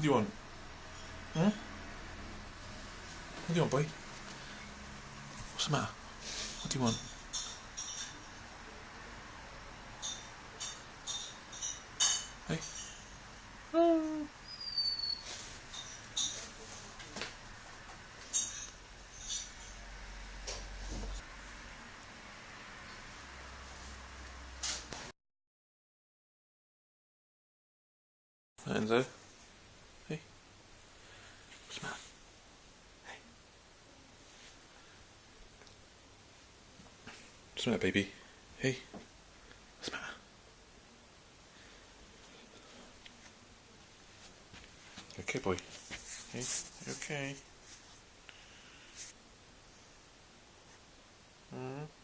What do you want? Hmm? What do you want, boy? What's the matter? What do you want? Hey? Oh. Enzo? Hey? What's the matter? Hey? What's the matter, baby? Hey? What's the matter? Okay, boy. Hey? You okay? Mm-hmm.